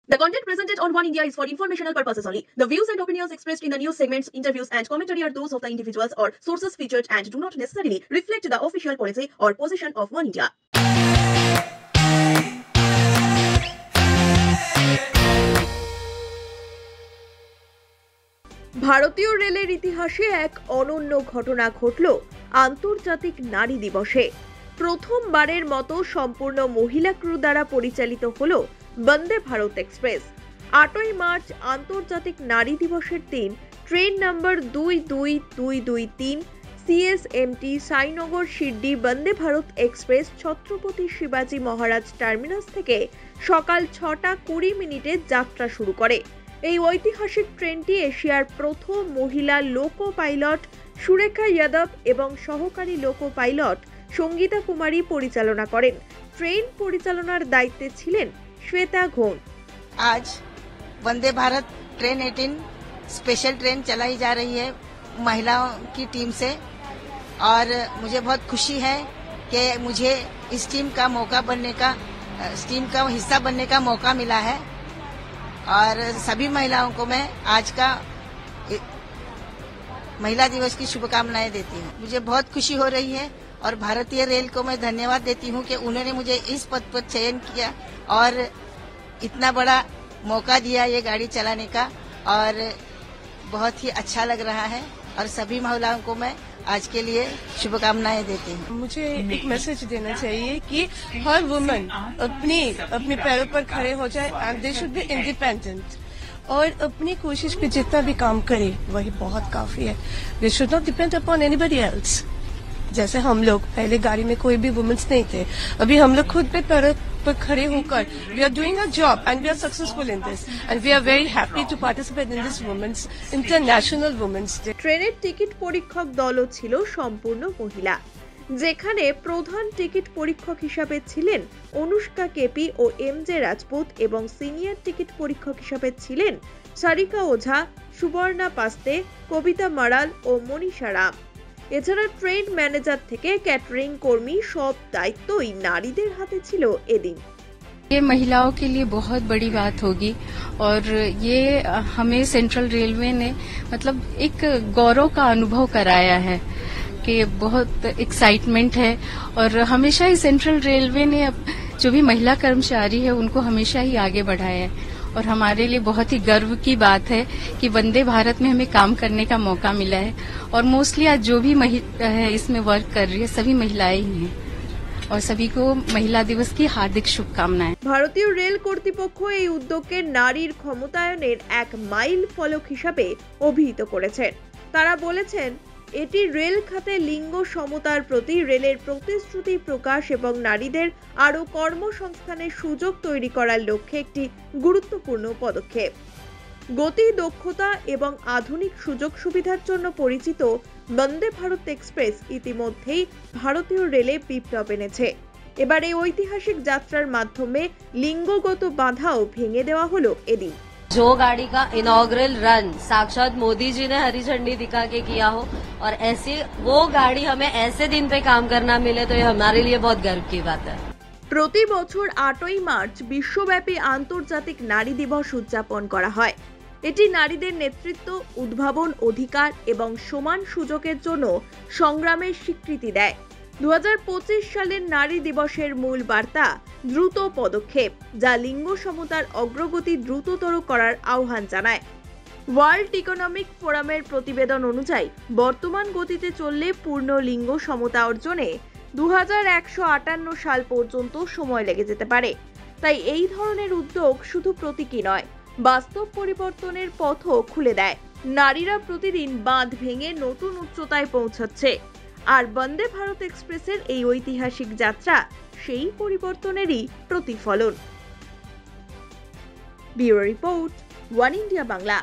The content presented on One India is for informational purposes only. The views and opinions expressed in the news segments, interviews, and commentary are those of the individuals or sources featured and do not necessarily reflect the official policy or position of One India. ভারতীয় রেলের ইতিহাসে এক অনন্য ঘটনা ঘটল আন্তর্জাতিক নারী দিবসে। প্রথমবারের মতো সম্পূর্ণ মহিলা ক্রু দ্বারা পরিচালিত হল বন্দে ভারত এক্সপ্রেস। 8ই মার্চ আন্তর্জাতিক নারী দিবসের দিন ট্রেন নম্বর 22223 CSMT সাইনগর শিরডি বন্দে ভারত এক্সপ্রেস ছত্রপতি শিবাজী মহারাজ টার্মিনাস থেকে সকাল 6টা 20 মিনিটে যাত্রা শুরু করে। এই ঐতিহাসিক ট্রেনটি এশিয়ার প্রথম মহিলা লোকো পাইলট সুরেখা যাদব এবং সহকারী লোকো পাইলট সঙ্গীতা কুমারী পরিচালনা করেন। ট্রেন পরিচালনার দায়িত্বে ছিলেন श्वेता घोन। आज Vande Bharat train 18 special train चलाई जा रही है महिलाओं की टीम से और मुझे बहुत खुशी है कि मुझे इस टीम का हिस्सा बनने का मौका मिला है और सभी महिलाओं को मैं आज का महिला दिवस की शुभकामनाएं देती हूँ। मुझे बहुत खुशी हो रही है और भारतीय रेल को मैं धन्यवाद देती हूँ कि उन्होंने मुझे इस पद पर चयन किया और इतना बड़ा मौका दिया ये गाड़ी चलाने का और बहुत ही अच्छा लग रहा है और सभी महिलाओं को मैं आज के लिए शुभकामनाएं देती हूँ। मुझे एक मैसेज देना चाहिए कि हर वुमन अपने पैरों पर खड़े हो जाए and they should be independent और अपनी कोशिश पे जितना भी काम करे वही बहुत काफी है। They should not depend upon anybody else. जैसे हम लोग पहले गाड़ी में कोई भी वुमेन्स नहीं थे, अभी हम लोग खुद पे पैरों पर खड़े होकर we are doing a job and we are successful in this and we are very happy to participate in this women's international women's day. ট্রেনের টিকিট পরীক্ষক দলও ছিল সম্পূর্ণ মহিলা, যেখানে প্রধান টিকিট পরীক্ষক হিসাবে ছিলেন অনুষ্কা কেপি ও MJ রাজপুত এবং সিনিয়র টিকিট পরীক্ষক হিসাবে ছিলেন সারিকা ওঝা, সুবর্ণা পাস্তে, কবিতা মারাল ও মনীষা রাম। এছাড়া ট্রেন ম্যানেজার থেকে ক্যাটারিং কর্মী সব দায়িত্বই নারীদের হাতে ছিল এদিন। ये महिलाओं के लिए बहुत बड़ी बात होगी और ये हमें सेंट्रल रेलवे ने मतलब एक गौरव का अनुभव कराया है कि बहुत एक्साइटमेंट है और हमेशा ही सेंट्रल रेलवे ने जो भी महिला कर्मचारी है उनको हमेशा ही आगे बढ़ाया है और हमारे लिए बहुत ही गर्व की बात है कि वंदे भारत में हमें काम करने का मौका मिला है और मोस्टली आज जो भी महिला है इसमें वर्क कर रही है सभी महिलाएं ही हैं और सभी को महिला दिवस की हार्दिक शुभकामनाएं। ভারতীয় রেল কর্তৃপক্ষ এই উদ্যোগকে নারীর ক্ষমতায়নের এক মাইল ফলক হিসাবে অভিহিত করেছেন। তারা বলেছেন এটি রেল খাতে লিঙ্গ সমতার প্রতি রেলের প্রতিশ্রুতি প্রকাশ এবং নারীদের আরও কর্মসংস্থানের সুযোগ তৈরি করার লক্ষ্যে একটি গুরুত্বপূর্ণ পদক্ষেপ। গতি, দক্ষতা এবং আধুনিক সুযোগ সুবিধার জন্য পরিচিত বন্দে ভারত এক্সপ্রেস ইতিমধ্যেই ভারতীয় রেলে বিপ্লব এনেছে। এবার এই ঐতিহাসিক যাত্রার মাধ্যমে লিঙ্গগত বাধাও ভেঙে দেওয়া হলো এদিন। जो गाड़ी का इनॉग्रल रन साक्षात मोदी जी ने हरी झंडी दिखा के किया हो और ऐसी वो गाड़ी हमें ऐसे दिन पे काम करना मिले तो ये हमारे लिए बहुत गर्व की बात है। প্রতি বছর 8ই মার্চ বিশ্বব্যাপী আন্তর্জাতিক নারী দিবস উদযাপন করা হয়। এটি নারীদের নেতৃত্ব, উদ্ভাবন, অধিকার এবং সমান সুযোগের জন্য সংগ্রামের স্বীকৃতি দেয়। 2025 সালের নারী দিবসের মূল বার্তা দ্রুত পদক্ষেপ, যা লিঙ্গ সমতার অগ্রগতি দ্রুততর করার আহ্বান জানায়। ওয়ার্ল্ড ইকোনমিক ফোরামের প্রতিবেদন অনুযায়ী বর্তমান গতিতে চললে পূর্ণ লিঙ্গ সমতা অর্জনে 2158 সাল পর্যন্ত সময় লেগে যেতে পারে। তাই এই ধরনের উদ্যোগ শুধু প্রতীকী নয়, বাস্তব পরিবর্তনের পথও খুলে দেয়। নারীরা প্রতিদিন বাঁধ ভেঙে নতুন উচ্চতায় পৌঁছাচ্ছে আর বন্দে ভারত এক্সপ্রেসের এই ঐতিহাসিক যাত্রা সেই পরিবর্তনেরই প্রতিফলন। Bureau report, one India Bangla.